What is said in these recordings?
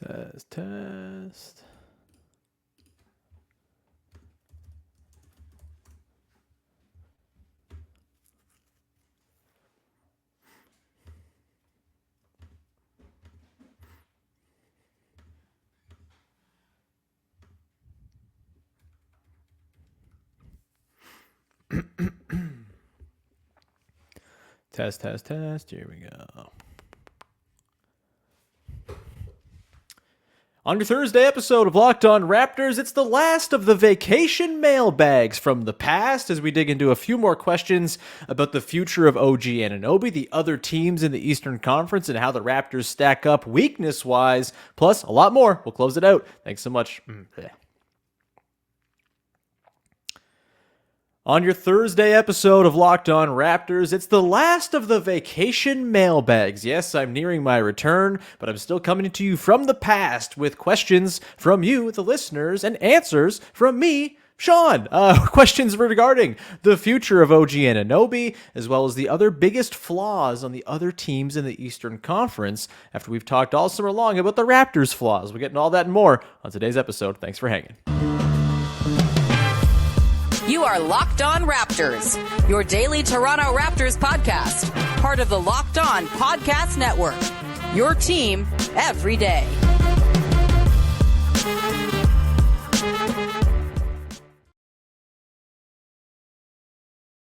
Test. Test. Here we go. On your Thursday episode of Locked On Raptors, it's the last of the vacation mailbags from the past as we dig into a few more questions about the future of OG Anunoby, the other teams in the Eastern Conference, and how the Raptors stack up weakness-wise, plus a lot more. We'll close it out. Thanks so much. On your Thursday episode of Locked On Raptors, it's the last of the vacation mailbags. Yes, I'm nearing my return, but I'm still coming to you from the past with questions from you, the listeners, and answers from me, Sean. Questions regarding the future of OG Anunoby, as well as the other biggest flaws on the other teams in the Eastern Conference, after we've talked all summer long about the Raptors' flaws. We're getting all that and more on today's episode. Thanks for hanging. You are Locked On Raptors, your daily Toronto Raptors podcast, part of the Locked On Podcast Network, your team every day.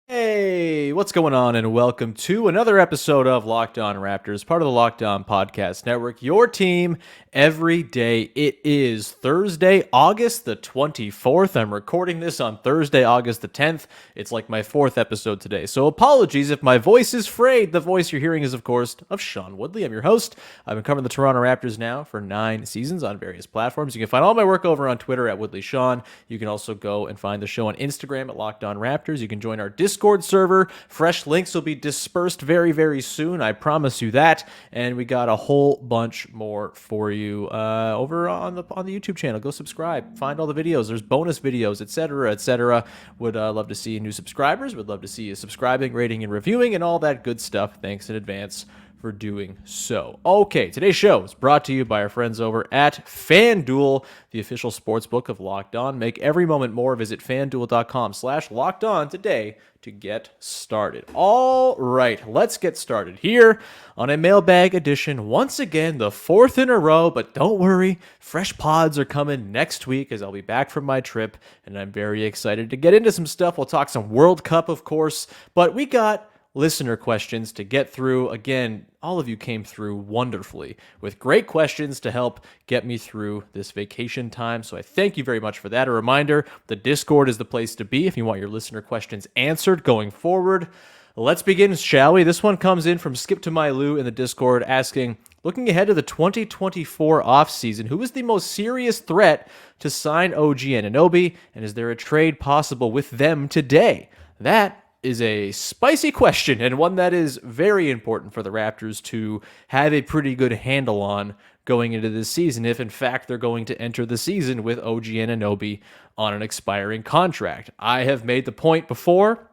Hey, what's going on, and welcome to another episode of Locked On Raptors, part of the Locked On Podcast Network, your team every day. It is Thursday, August the 24th. I'm recording this on Thursday, August the 10th. It's like my fourth episode today, so apologies if my voice is frayed. The voice you're hearing is, of course, of Sean Woodley. I'm your host. I've been covering the Toronto Raptors now for 9 seasons on various platforms. You can find all my work over on Twitter at WoodleySean. You can also go and find the show on Instagram at Locked On Raptors. You can join our Discord server. Fresh links will be dispersed very, very soon. I promise you that. And we got a whole bunch more for you over on the YouTube channel. Go subscribe. Find all the videos. There's bonus videos, etc., etc. Would love to see new subscribers. Would love to see you subscribing, rating, and reviewing, and all that good stuff. Thanks in advance for doing so. Okay, today's show is brought to you by our friends over at FanDuel, the official sportsbook of Locked On. Make every moment more. Visit FanDuel.com/LockedOn today to get started. All right, let's get started here on a mailbag edition. Once again, the fourth in a row, but don't worry, fresh pods are coming next week as I'll be back from my trip, and I'm very excited to get into some stuff. We'll talk some World Cup, of course, but we got listener questions to get through. Again, all of you came through wonderfully with great questions to help get me through this vacation time. So I thank you very much for that. A reminder, the Discord is the place to be if you want your listener questions answered going forward. Let's begin, shall we? This one comes in from Skip to My Lou in the Discord asking, looking ahead to the 2024 offseason, who is the most serious threat to sign OG Anunoby, and is there a trade possible with them today? That is a spicy question, and one that is very important for the Raptors to have a pretty good handle on going into this season, if in fact they're going to enter the season with OG Anunoby on an expiring contract. I have made the point before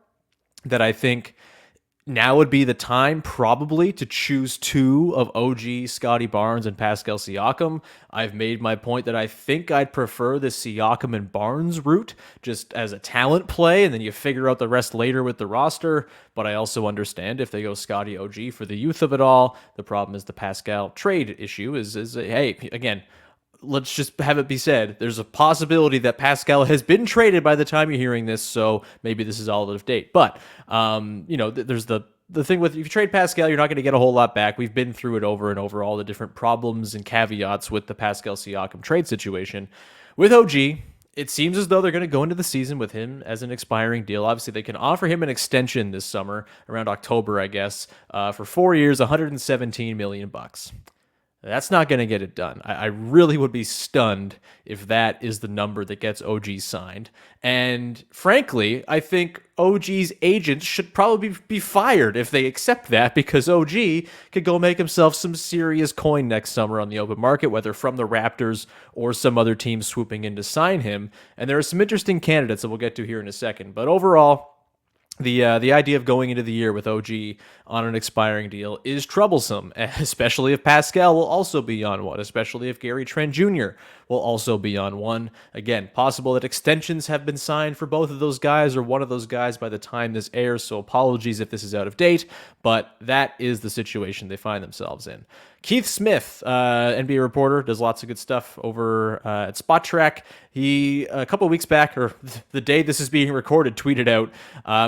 that I think now would be the time probably to choose two of OG, Scotty Barnes, and Pascal Siakam. I've made my point that I think I'd prefer the Siakam and Barnes route just as a talent play, and then you figure out the rest later with the roster. But I also understand if they go Scotty OG for the youth of it all. The problem is the Pascal trade issue is hey, again, let's just have it be said, there's a possibility that Pascal has been traded by the time you're hearing this, so maybe this is all out of date. But, there's the thing with, if you trade Pascal, you're not going to get a whole lot back. We've been through it over and over, all the different problems and caveats with the Pascal Siakam trade situation. With OG, it seems as though they're going to go into the season with him as an expiring deal. Obviously, they can offer him an extension this summer, around October, I guess, for 4 years, $117 million. That's not going to get it done. I really would be stunned if that is the number that gets OG signed. And frankly, I think OG's agents should probably be fired if they accept that, because OG could go make himself some serious coin next summer on the open market, whether from the Raptors or some other team swooping in to sign him. And there are some interesting candidates that we'll get to here in a second. But overall, the idea of going into the year with OG on an expiring deal is troublesome, especially if Pascal will also be on one, especially if Gary Trent Jr. will also be on one. Again, possible that extensions have been signed for both of those guys or one of those guys by the time this airs, so apologies if this is out of date, but that is the situation they find themselves in. Keith Smith, NBA reporter, does lots of good stuff over at Spot Track. He, a couple of weeks back, or the day this is being recorded, tweeted out,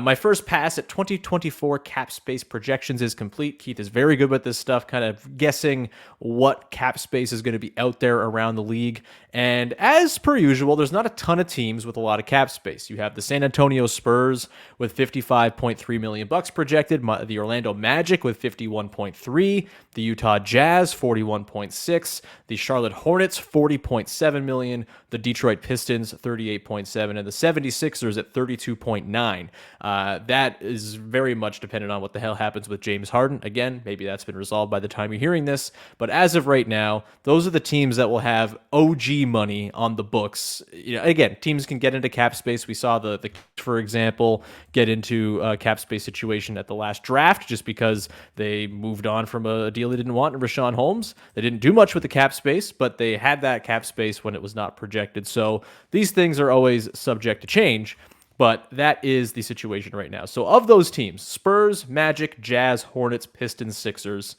my first pass at 2024 cap space projections is complete. Keith is very good with this stuff, kind of guessing what cap space is going to be out there around the league. And as per usual, there's not a ton of teams with a lot of cap space. You have the San Antonio Spurs with $55.3 million projected, the Orlando Magic with 51.3, the Utah Jazz 41.6, the Charlotte Hornets 40.7 million, the Detroit Pistons 38.7, and the 76ers at 32.9. That is very much dependent on what the hell happens with James Harden. Again, maybe that's been resolved by the time you're hearing this, but as of right now, those are the teams that will have OG money on the books. Again, teams can get into cap space. We saw the for example, get into a cap space situation at the last draft just because they moved on from a deal they didn't want in Rashawn Holmes. They didn't do much with the cap space, but they had that cap space when it was not projected. So these things are always subject to change, but that is the situation right now. So of those teams, Spurs, Magic, Jazz, Hornets, Pistons, Sixers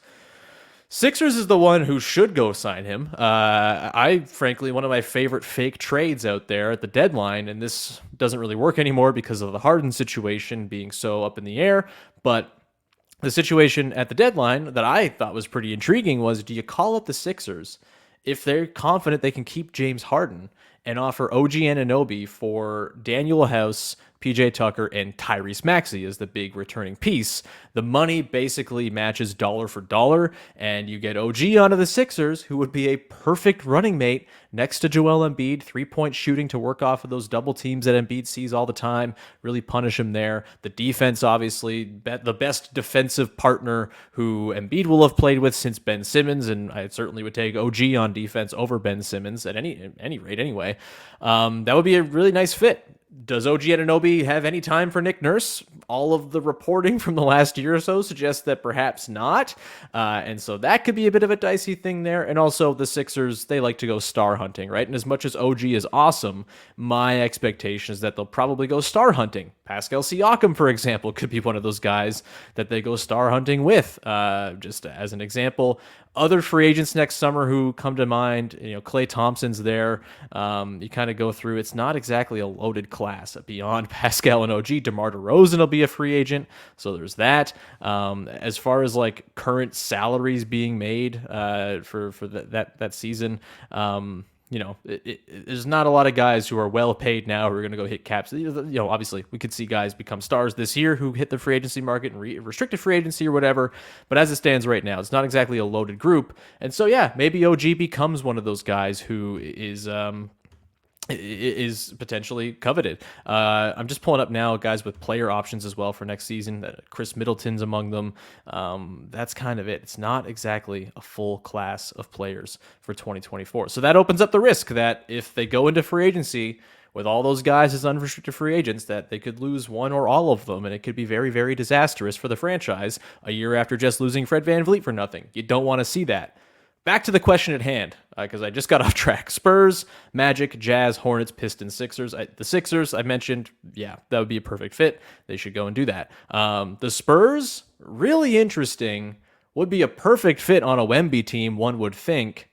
is the one who should go sign him. Frankly, one of my favorite fake trades out there at the deadline, and this doesn't really work anymore because of the Harden situation being so up in the air, but the situation at the deadline that I thought was pretty intriguing was, do you call up the Sixers if they're confident they can keep James Harden and offer OG Anunoby for Daniel House, PJ Tucker, and Tyrese Maxey as the big returning piece? The money basically matches dollar for dollar, and you get OG onto the Sixers, who would be a perfect running mate next to Joel Embiid, three-point shooting to work off of those double teams that Embiid sees all the time, really punish him there. The defense, obviously, the best defensive partner who Embiid will have played with since Ben Simmons, and I certainly would take OG on defense over Ben Simmons at any rate anyway. That would be a really nice fit. Does OG Anunoby have any time for Nick Nurse? All of the reporting from the last year or so suggests that perhaps not. And so that could be a bit of a dicey thing there. And also the Sixers, they like to go star hunting, right? And as much as OG is awesome, my expectation is that they'll probably go star hunting. Pascal Siakam, for example, could be one of those guys that they go star hunting with. Just as an example, other free agents next summer who come to mind, Klay Thompson's there. You kind of go through, it's not exactly a loaded class. Beyond Pascal and OG, DeMar DeRozan will be a free agent, so there's that. As far as like current salaries being made for that season, there's not a lot of guys who are well paid now who are going to go hit caps. Obviously, we could see guys become stars this year who hit the free agency market and restricted free agency or whatever. But as it stands right now, it's not exactly a loaded group. And so, yeah, maybe OG becomes one of those guys who is potentially coveted. I'm just pulling up now guys with player options as well for next season. Chris Middleton's among them. That's kind of it. It's not exactly a full class of players for 2024. So that opens up the risk that if they go into free agency with all those guys as unrestricted free agents, that they could lose one or all of them, and it could be very, very disastrous for the franchise a year after just losing Fred VanVleet for nothing. You don't want to see that. Back to the question at hand, because I just got off track. Spurs, Magic, Jazz, Hornets, Pistons, Sixers. The Sixers, I mentioned, yeah, that would be a perfect fit. They should go and do that. The Spurs, really interesting, would be a perfect fit on a Wemby team, one would think.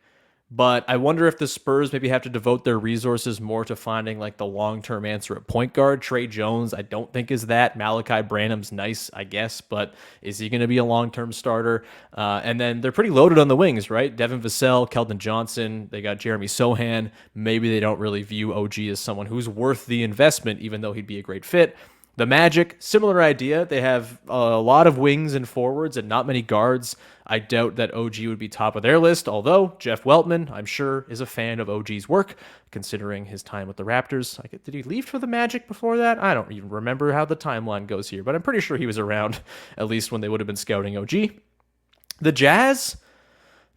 But I wonder if the Spurs maybe have to devote their resources more to finding like the long-term answer at point guard. Trey Jones, I don't think is that. Malachi Branham's nice, I guess, but is he going to be a long-term starter? And then they're pretty loaded on the wings, right? Devin Vassell, Keldon Johnson, they got Jeremy Sohan. Maybe they don't really view OG as someone who's worth the investment, even though he'd be a great fit. The Magic, similar idea. They have a lot of wings and forwards and not many guards. I doubt that OG would be top of their list, although Jeff Weltman, I'm sure, is a fan of OG's work, considering his time with the Raptors. Did he leave for the Magic before that? I don't even remember how the timeline goes here, but I'm pretty sure he was around, at least when they would have been scouting OG. The Jazz,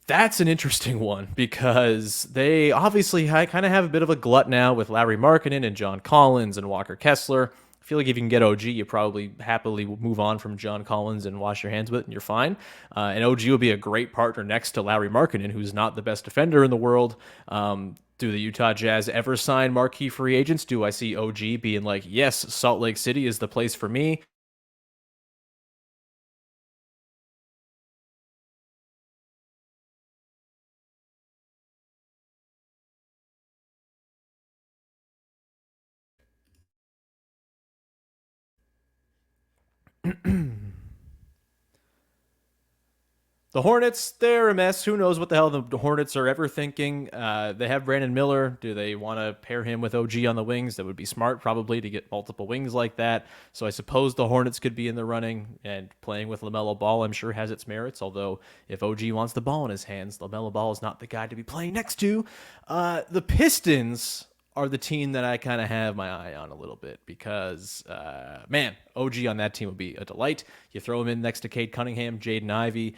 that's an interesting one because they obviously kind of have a bit of a glut now with Larry Markkinen and John Collins and Walker Kessler. I feel like if you can get OG, you probably happily move on from John Collins and wash your hands with it, and you're fine. And OG would be a great partner next to Lauri Markkanen, who's not the best defender in the world. Do the Utah Jazz ever sign marquee free agents? Do I see OG being like, yes, Salt Lake City is the place for me? The Hornets, they're a mess. Who knows what the hell the Hornets are ever thinking? They have Brandon Miller. Do they want to pair him with OG on the wings? That would be smart, probably, to get multiple wings like that. So I suppose the Hornets could be in the running, and playing with LaMelo Ball, I'm sure, has its merits. Although, if OG wants the ball in his hands, LaMelo Ball is not the guy to be playing next to. The Pistons are the team that I kind of have my eye on a little bit because, man, OG on that team would be a delight. You throw him in next to Cade Cunningham, Jaden Ivey.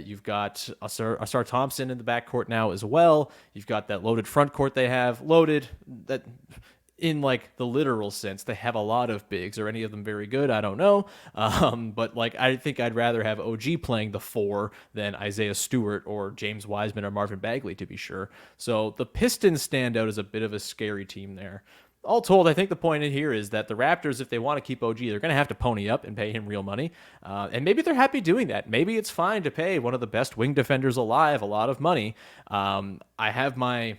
You've got Asar Thompson in the backcourt now as well. You've got that loaded front court they have. Loaded, that in like the literal sense, they have a lot of bigs. Are any of them very good? I don't know. But like, I think I'd rather have OG playing the 4 than Isaiah Stewart or James Wiseman or Marvin Bagley, to be sure. So the Pistons stand out as a bit of a scary team there. All told, I think the point in here is that the Raptors, if they want to keep OG, they're going to have to pony up and pay him real money. And maybe they're happy doing that. Maybe it's fine to pay one of the best wing defenders alive a lot of money. I have my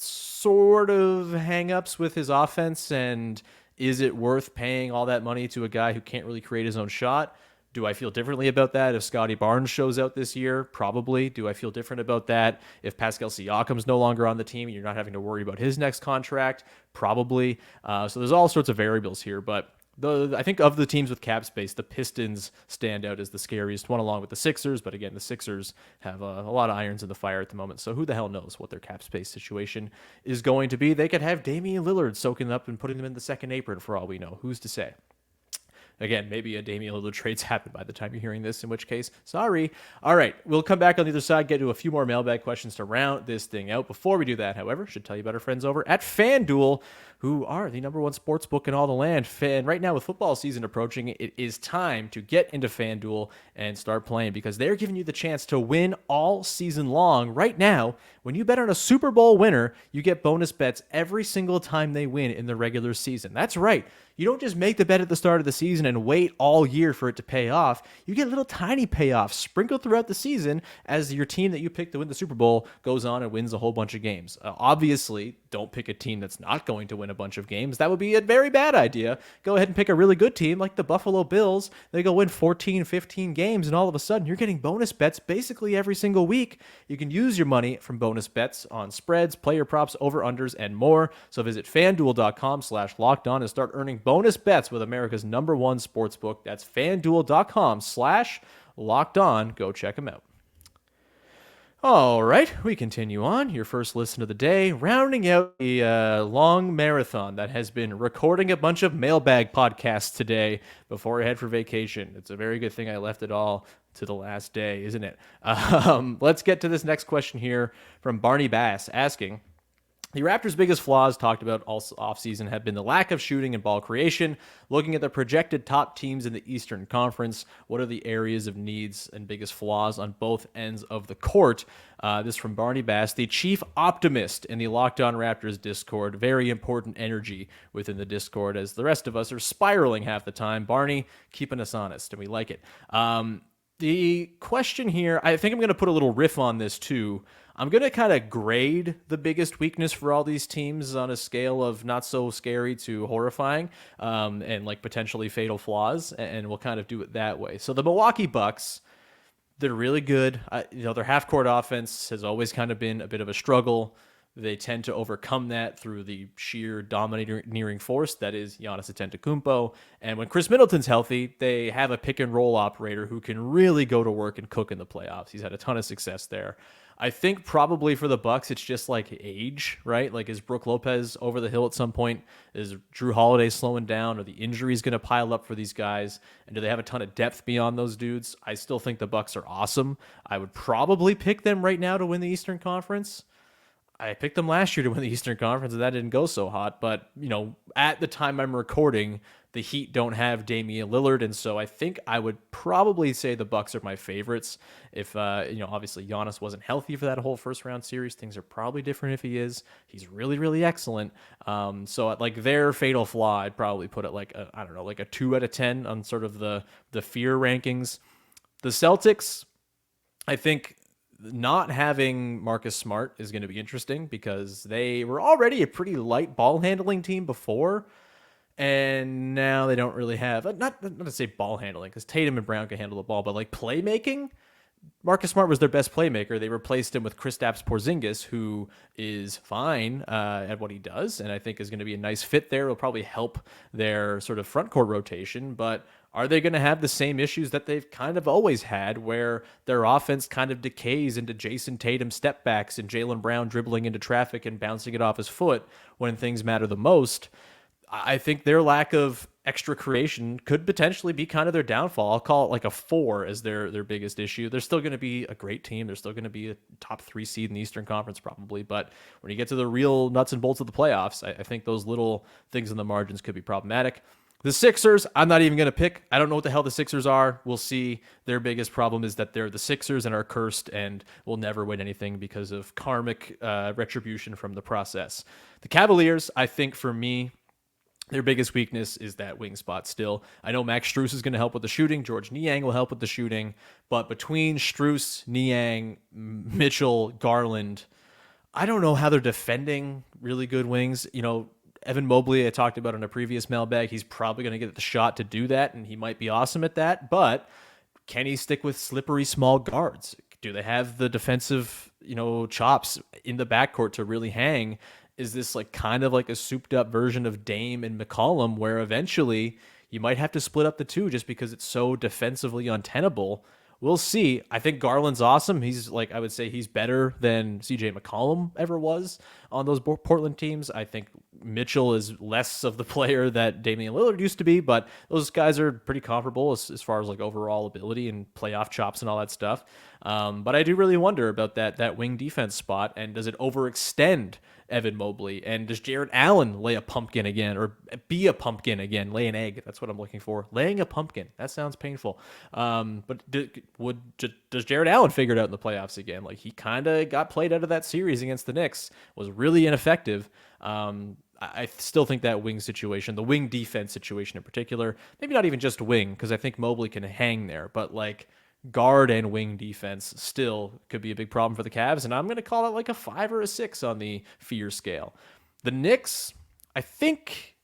sort of hang-ups with his offense, and is it worth paying all that money to a guy who can't really create his own shot? Do I feel differently about that if Scotty Barnes shows out this year? Probably. Do I feel different about that if Pascal Siakam's no longer on the team and you're not having to worry about his next contract? Probably. So there's all sorts of variables here, but I think of the teams with cap space, the Pistons stand out as the scariest one, along with the Sixers. But again, the Sixers have a lot of irons in the fire at the moment, so who the hell knows what their cap space situation is going to be? They could have Damian Lillard soaking up and putting them in the second apron for all we know. Who's to say? Again, maybe a Damian Lillard trade's happened by the time you're hearing this, in which case, sorry. All right, we'll come back on the other side, get to a few more mailbag questions to round this thing out. Before we do that, however, should tell you about our friends over at FanDuel, who are the number one sports book in all the land. And right now, with football season approaching, it is time to get into FanDuel and start playing because they're giving you the chance to win all season long. Right now, when you bet on a Super Bowl winner, you get bonus bets every single time they win in the regular season. That's right. You don't just make the bet at the start of the season and wait all year for it to pay off. You get little tiny payoffs sprinkled throughout the season as your team that you picked to win the Super Bowl goes on and wins a whole bunch of games. Obviously, don't pick a team that's not going to win a bunch of games. That would be a very bad idea. Go ahead and pick a really good team like the Buffalo Bills. They go win 14, 15 games, and all of a sudden you're getting bonus bets basically every single week. You can use your money from bonus bets on spreads, player props, over-unders, and more. So visit FanDuel.com/lockedon and start earning bonus bets with America's number one sportsbook. That's FanDuel.com/lockedon. Go check them out. All right, we continue on. Your first listen of the day, rounding out a long marathon that has been recording a bunch of mailbag podcasts today before I head for vacation. It's a very good thing I left it all to the last day, isn't it? Let's get to this next question here from Barney Bass asking, the Raptors' biggest flaws talked about all offseason have been the lack of shooting and ball creation. Looking at the projected top teams in the Eastern Conference, what are the areas of needs and biggest flaws on both ends of the court? This from Barney Bass, the chief optimist in the Locked On Raptors Discord. Very important energy within the Discord as the rest of us are spiraling half the time. Barney, keeping us honest, and we like it. The question here, I think I'm going to put a little riff on this too. I'm going to kind of grade the biggest weakness for all these teams on a scale of not so scary to horrifying, and like potentially fatal flaws, and we'll kind of do it that way. So the Milwaukee Bucks, they're really good. Their half-court offense has always kind of been a bit of a struggle. They tend to overcome that through the sheer domineering force that is Giannis Antetokounmpo. And when Chris Middleton's healthy, they have a pick-and-roll operator who can really go to work and cook in the playoffs. He's had a ton of success there. I think probably for the Bucks, it's just like age, right? Like, is Brook Lopez over the hill at some point? Is Drew Holiday slowing down? Are the injuries going to pile up for these guys? And do they have a ton of depth beyond those dudes? I still think the Bucks are awesome. I would probably pick them right now to win the Eastern Conference. I picked them last year to win the Eastern Conference, and that didn't go so hot. But, at the time I'm recording, the Heat don't have Damian Lillard, and so I think I would probably say the Bucks are my favorites. If, obviously Giannis wasn't healthy for that whole first round series, things are probably different if he is. He's really, really excellent. So at like their fatal flaw, I'd probably put it like, like a 2 out of 10 on sort of the fear rankings. The Celtics, I think not having Marcus Smart is going to be interesting because they were already a pretty light ball handling team before. And now they don't really have, not to say ball handling, because Tatum and Brown can handle the ball, but like playmaking. Marcus Smart was their best playmaker. They replaced him with Kristaps Porzingis, who is fine at what he does, and I think is going to be a nice fit there. It'll probably help their sort of front court rotation, but are they going to have the same issues that they've kind of always had, where their offense kind of decays into Jason Tatum step backs and Jaylen Brown dribbling into traffic and bouncing it off his foot when things matter the most? I think their lack of extra creation could potentially be kind of their downfall. I'll call it like a 4 as their biggest issue. They're still going to be a great team. They're still going to be a top 3 seed in the Eastern Conference probably. But when you get to the real nuts and bolts of the playoffs, I think those little things in the margins could be problematic. The Sixers, I'm not even going to pick. I don't know what the hell the Sixers are. We'll see. Their biggest problem is that they're the Sixers and are cursed and will never win anything because of karmic retribution from the process. The Cavaliers, I think for me, their biggest weakness is that wing spot still. I know Max Strus is going to help with the shooting. George Niang will help with the shooting. But between Strus, Niang, Mitchell, Garland, I don't know how they're defending really good wings. Evan Mobley, I talked about in a previous mailbag. He's probably going to get the shot to do that, and he might be awesome at that. But can he stick with slippery small guards? Do they have the defensive, chops in the backcourt to really hang? Is this like kind of like a souped up version of Dame and McCollum, where eventually you might have to split up the two just because it's so defensively untenable? We'll see. I think Garland's awesome. He's like, I would say he's better than CJ McCollum ever was on those Portland teams. I think Mitchell is less of the player that Damian Lillard used to be, but those guys are pretty comparable as far as like overall ability and playoff chops and all that stuff. But I do really wonder about that wing defense spot, and does it overextend Evan Mobley? And does Jared Allen lay a pumpkin again, or be a pumpkin again? Lay an egg. That's what I'm looking for. Laying a pumpkin. That sounds painful. But does Jared Allen figure it out in the playoffs again? Like, he kind of got played out of that series against the Knicks, was really ineffective. I still think that wing situation, the wing defense situation in particular, maybe not even just wing, because I think Mobley can hang there, but like guard and wing defense still could be a big problem for the Cavs, and I'm going to call it like a 5 or a 6 on the fear scale. The Knicks, I think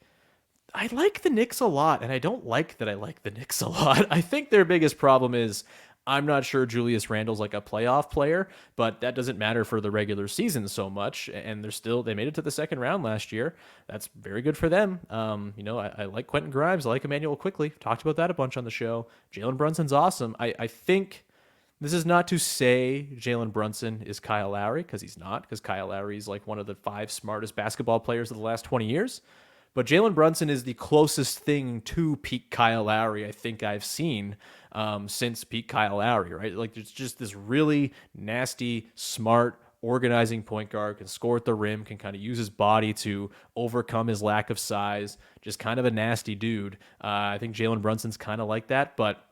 I like the Knicks a lot, and I don't like that I like the Knicks a lot. I think their biggest problem is I'm not sure Julius Randle's like a playoff player, but that doesn't matter for the regular season so much. And they made it to the second round last year. That's very good for them. I like Quentin Grimes. I like Emmanuel Quickley. Talked about that a bunch on the show. Jalen Brunson's awesome. I think this is not to say Jalen Brunson is Kyle Lowry, because he's not, because Kyle Lowry is like one of the 5 smartest basketball players of the last 20 years. But Jalen Brunson is the closest thing to peak Kyle Lowry I think I've seen since peak Kyle Lowry, right? Like, there's just this really nasty, smart, organizing point guard, can score at the rim, can kind of use his body to overcome his lack of size, just kind of a nasty dude. I think Jalen Brunson's kind of like that, but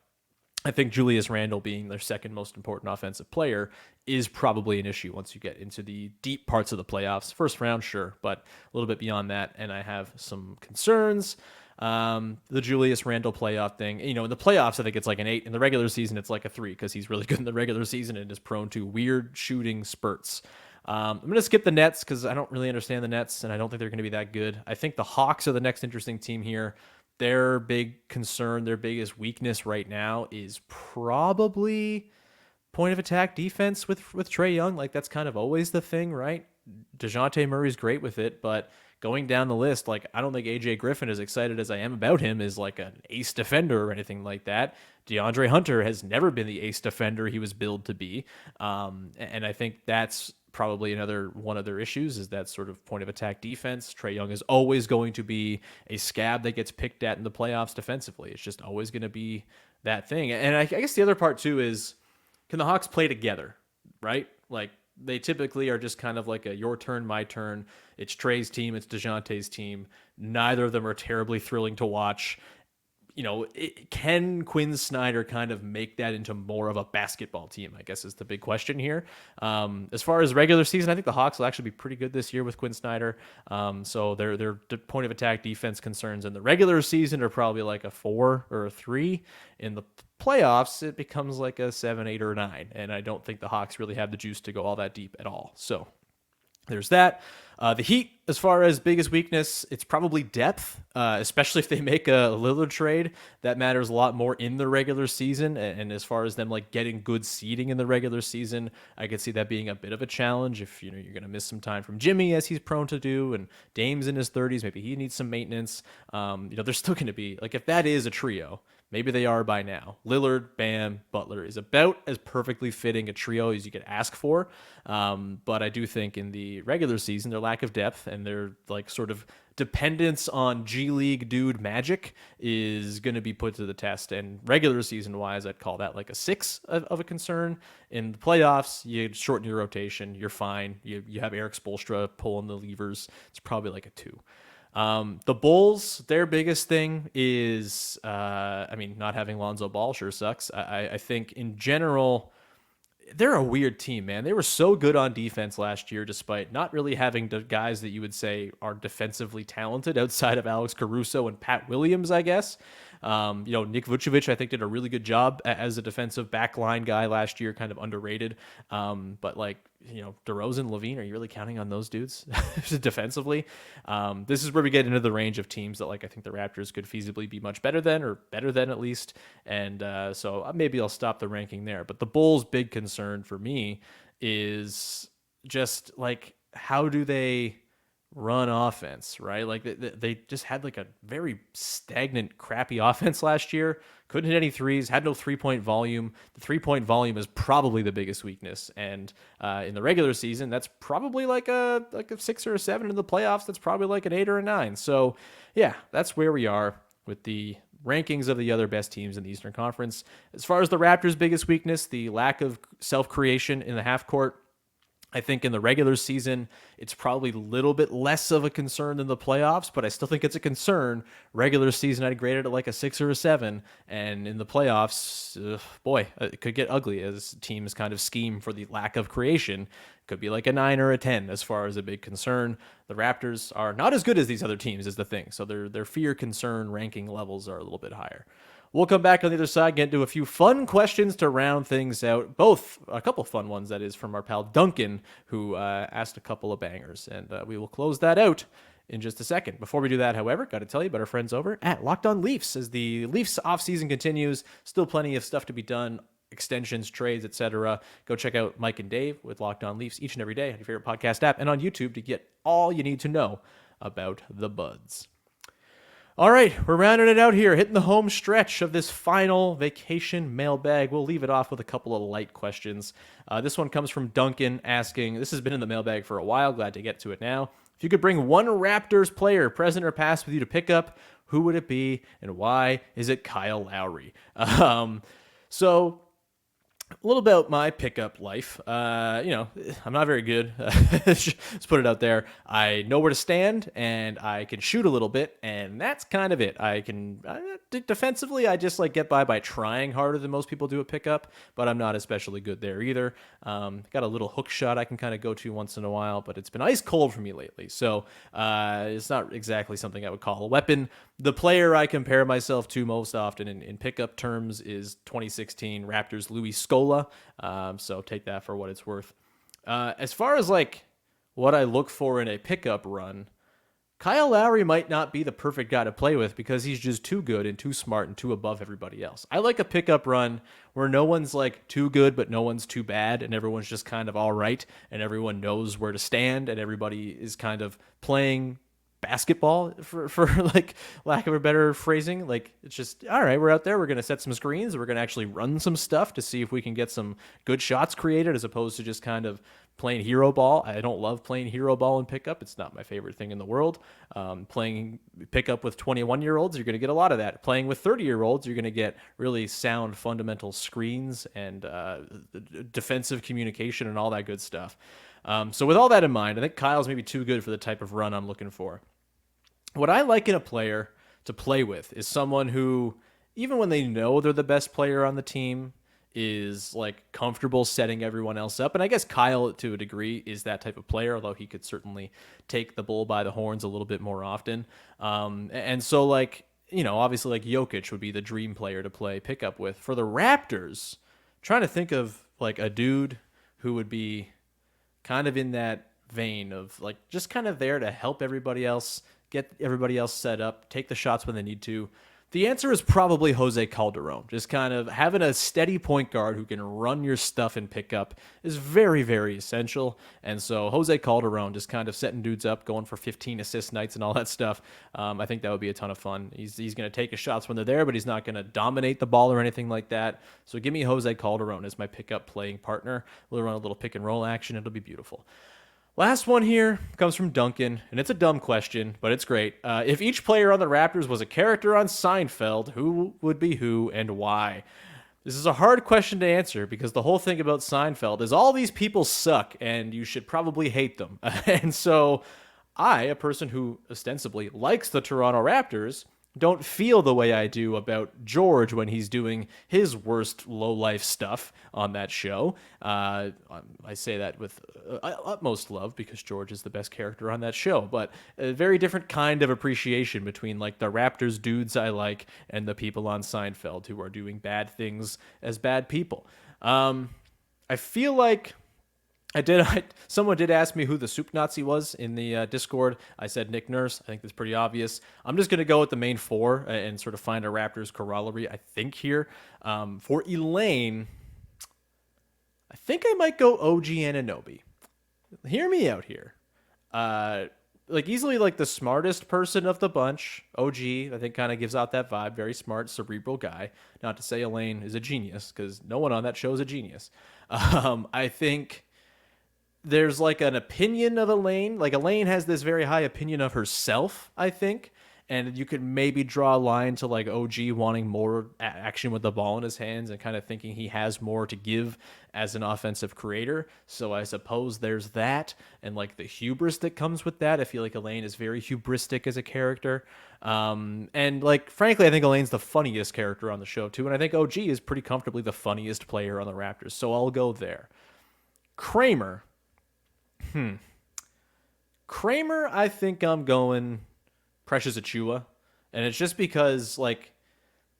I think Julius Randle being their second most important offensive player is probably an issue once you get into the deep parts of the playoffs. First round, sure, but a little bit beyond that, and I have some concerns. The Julius Randle playoff thing, in the playoffs, I think it's like an 8. In the regular season, it's like a 3 because he's really good in the regular season and is prone to weird shooting spurts. I'm going to skip the Nets because I don't really understand the Nets, and I don't think they're going to be that good. I think the Hawks are the next interesting team here. Their big concern, their biggest weakness right now is probably point of attack defense with Trae Young. Like, that's kind of always the thing, right? DeJounte Murray's great with it, but going down the list, like, I don't think AJ Griffin, as excited as I am about him, is like an ace defender or anything like that. DeAndre Hunter has never been the ace defender he was billed to be. And I think that's probably another one of their issues, is that sort of point of attack defense. Trae Young is always going to be a scab that gets picked at in the playoffs defensively. It's just always going to be that thing. And I guess the other part too is, can the Hawks play together, right? Like, they typically are just kind of like a your turn, my turn. It's Trey's team, it's DeJounte's team. Neither of them are terribly thrilling to watch. Can Quinn Snyder kind of make that into more of a basketball team, I guess is the big question here. As far as regular season, I think the Hawks will actually be pretty good this year with Quinn Snyder. So their point of attack defense concerns in the regular season are probably like a 4 or a 3. In the playoffs, it becomes like a 7, 8, or 9. And I don't think the Hawks really have the juice to go all that deep at all. So there's that. The Heat, as far as biggest weakness, it's probably depth, especially if they make a Lillard trade. That matters a lot more in the regular season. And as far as them like getting good seeding in the regular season, I could see that being a bit of a challenge if you're going to miss some time from Jimmy, as he's prone to do, and Dame's in his 30s. Maybe he needs some maintenance. They're still going to be like, if that is a trio, maybe they are by now. Lillard, Bam, Butler is about as perfectly fitting a trio as you could ask for. But I do think in the regular season, their lack of depth and their like sort of dependence on G League dude magic is going to be put to the test. And regular season wise, I'd call that like a 6 of a concern. In the playoffs, you shorten your rotation, you're fine. You have Eric Spoelstra pulling the levers. It's probably like a 2. The Bulls, their biggest thing is, not having Lonzo Ball sure sucks. I think in general, they're a weird team, man. They were so good on defense last year, despite not really having the guys that you would say are defensively talented outside of Alex Caruso and Pat Williams, I guess. Nick Vucevic, I think, did a really good job as a defensive backline guy last year, kind of underrated. But DeRozan, Levine, are you really counting on those dudes defensively? This is where we get into the range of teams that I think the Raptors could feasibly be much better than, or better than at least. And so maybe I'll stop the ranking there. But the Bulls' big concern for me is just how do they run offense, right? They just had a very stagnant, crappy offense last year. Couldn't hit any threes, had no 3-point volume. The 3-point volume is probably the biggest weakness. And in the regular season, that's probably like a 6 or a 7. In the playoffs, that's probably like an 8 or a 9. So yeah, that's where we are with the rankings of the other best teams in the Eastern Conference. As far as the Raptors' biggest weakness, the lack of self-creation in the half court, I think in the regular season, it's probably a little bit less of a concern than the playoffs, but I still think it's a concern. Regular season, I'd grade it at like a 6 or a 7. And in the playoffs, it could get ugly as teams kind of scheme for the lack of creation. Could be like a 9 or a 10 as far as a big concern. The Raptors are not as good as these other teams is the thing. So their fear concern ranking levels are a little bit higher. We'll come back on the other side, get into a few fun questions to round things out. A couple fun ones, that is, from our pal Duncan, who asked a couple of bangers. And we will close that out in just a second. Before we do that, however, got to tell you about our friends over at Locked On Leafs. As the Leafs offseason continues, still plenty of stuff to be done, extensions, trades, etc. Go check out Mike and Dave with Locked On Leafs each and every day on your favorite podcast app and on YouTube to get all you need to know about the Buds. All right, we're rounding it out here, hitting the home stretch of this final vacation mailbag. We'll leave it off with a couple of light questions. This one comes from Duncan asking, this has been in the mailbag for a while, glad to get to it now. If you could bring one Raptors player, present or past, with you to pick up, who would it be and why? Is it Kyle Lowry? So a little about my pickup life. I'm not very good. Let's put it out there. I know where to stand, and I can shoot a little bit, and that's kind of it. I can defensively, I just get by trying harder than most people do at pickup, but I'm not especially good there either. Got a little hook shot I can kind of go to once in a while, but it's been ice cold for me lately, so it's not exactly something I would call a weapon. The player I compare myself to most often in pickup terms is 2016 Raptors Louis Scola. So take that for what it's worth. As far as what I look for in a pickup run, Kyle Lowry might not be the perfect guy to play with because he's just too good and too smart and too above everybody else. I like a pickup run where no one's too good, but no one's too bad, and everyone's just kind of all right, and everyone knows where to stand, and everybody is kind of playing basketball for lack of a better phrasing. It's just, all right, we're out there, we're going to set some screens, we're going to actually run some stuff to see if we can get some good shots created, as opposed to just kind of playing hero ball. I don't love playing hero ball in pickup. It's not my favorite thing in the world. Playing pickup with 21-year-olds, you're going to get a lot of that. Playing with 30-year-olds, you're going to get really sound fundamental screens and defensive communication and all that good stuff. So with all that in mind, I think Kyle's maybe too good for the type of run I'm looking for. What I like in a player to play with is someone who, even when they know they're the best player on the team, is like comfortable setting everyone else up. And I guess Kyle, to a degree, is that type of player, although he could certainly take the bull by the horns a little bit more often. And so, like, you know, obviously, like Jokic would be the dream player to play pickup with. For the Raptors, trying to think of like a dude who would be kind of in that vein of like just kind of there to help everybody else, get everybody else set up, take the shots when they need to. The answer is probably Jose Calderon. Just kind of having a steady point guard who can run your stuff and pick up is very, very essential. And so Jose Calderon just kind of setting dudes up, going for 15 assist nights and all that stuff. I think that would be a ton of fun. He's going to take his shots when they're there, but he's not going to dominate the ball or anything like that. So give me Jose Calderon as my pickup playing partner. We'll run a little pick and roll action. It'll be beautiful. Last one here comes from Duncan, and it's a dumb question, but it's great. If each player on the Raptors was a character on Seinfeld, who would be who and why? This is a hard question to answer because the whole thing about Seinfeld is all these people suck, and you should probably hate them. And so I, a person who ostensibly likes the Toronto Raptors, don't feel the way I do about George when he's doing his worst low-life stuff on that show. I say that with utmost love because George is the best character on that show, but a very different kind of appreciation between like the Raptors dudes I like and the people on Seinfeld who are doing bad things as bad people. I feel like someone did ask me who the Soup Nazi was in the Discord. I said Nick Nurse. I think that's pretty obvious. I'm just going to go with the main four and sort of find a Raptors corollary, I think, here. For Elaine, I think I might go OG Anunoby. Hear me out here. Like easily like the smartest person of the bunch. OG, I think, kind of gives out that vibe. Very smart, cerebral guy. Not to say Elaine is a genius, because no one on that show is a genius. I think there's like an opinion of Elaine. Like Elaine has this very high opinion of herself, I think. And you could maybe draw a line to like OG wanting more action with the ball in his hands and kind of thinking he has more to give as an offensive creator. So I suppose there's that. And like the hubris that comes with that. I feel like Elaine is very hubristic as a character. And like, frankly, I think Elaine's the funniest character on the show too. And I think OG is pretty comfortably the funniest player on the Raptors. So I'll go there. Kramer, I think I'm going Precious Achiuwa. And it's just because, like,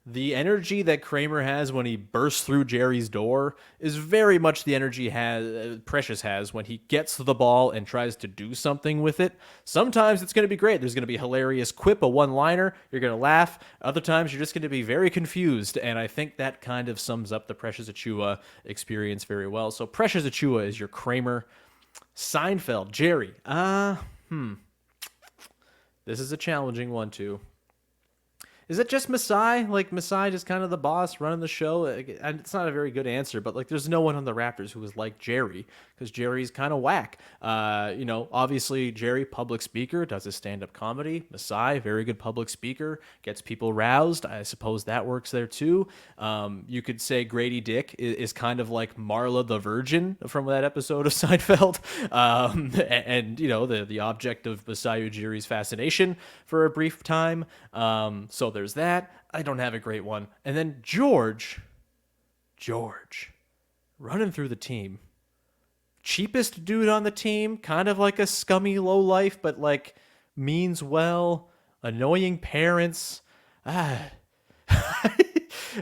the energy that Kramer has when he bursts through Jerry's door is very much the energy Precious has when he gets the ball and tries to do something with it. Sometimes it's going to be great. There's going to be a hilarious quip, a one-liner. You're going to laugh. Other times you're just going to be very confused. And I think that kind of sums up the Precious Achiuwa experience very well. So Precious Achiuwa is your Kramer. Seinfeld, Jerry. This is a challenging one, too. Is it just Masai? Like, Masai just kind of the boss running the show? And it's not a very good answer, but, like, there's no one on the Raptors who is like Jerry, because Jerry's kind of whack. Obviously, Jerry, public speaker, does his stand-up comedy. Masai, very good public speaker, gets people roused. I suppose that works there, too. You could say Grady Dick is kind of like Marla the Virgin from that episode of Seinfeld. The object of Masai Ujiri's fascination for a brief time. So there's that. I don't have a great one. And then George, running through the team. Cheapest dude on the team, kind of like a scummy lowlife, but like means well. Annoying parents.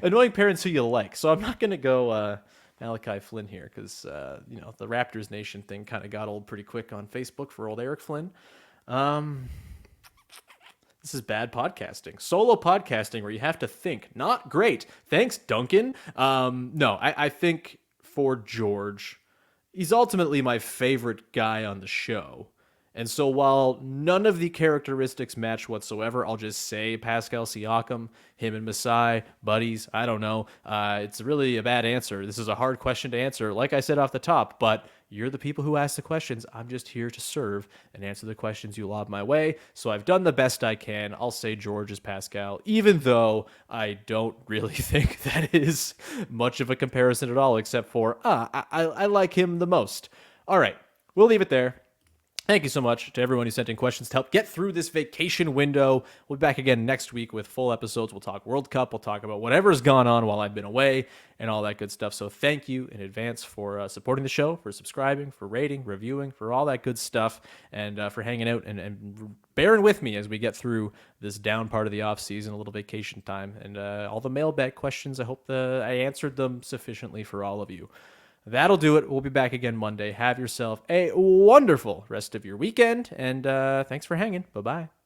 Annoying parents who you like. So I'm not going to go Malachi Flynn here because, the Raptors Nation thing kind of got old pretty quick on Facebook for old Eric Flynn. This is bad podcasting. Solo podcasting where you have to think. Not great. Thanks, Duncan. I think for George, he's ultimately my favorite guy on the show. And so while none of the characteristics match whatsoever, I'll just say Pascal Siakam, him and Masai, buddies, I don't know. It's really a bad answer. This is a hard question to answer, like I said off the top, but you're the people who ask the questions. I'm just here to serve and answer the questions you lob my way. So I've done the best I can. I'll say George is Pascal, even though I don't really think that is much of a comparison at all, except for, I like him the most. All right, we'll leave it there. Thank you so much to everyone who sent in questions to help get through this vacation window. We'll be back again next week with full episodes. We'll talk World Cup. We'll talk about whatever's gone on while I've been away and all that good stuff. So thank you in advance for supporting the show, for subscribing, for rating, reviewing, for all that good stuff, and for hanging out and bearing with me as we get through this down part of the off season, a little vacation time, and all the mailbag questions. I hope I answered them sufficiently for all of you. That'll do it. We'll be back again Monday. Have yourself a wonderful rest of your weekend, and thanks for hanging. Bye-bye.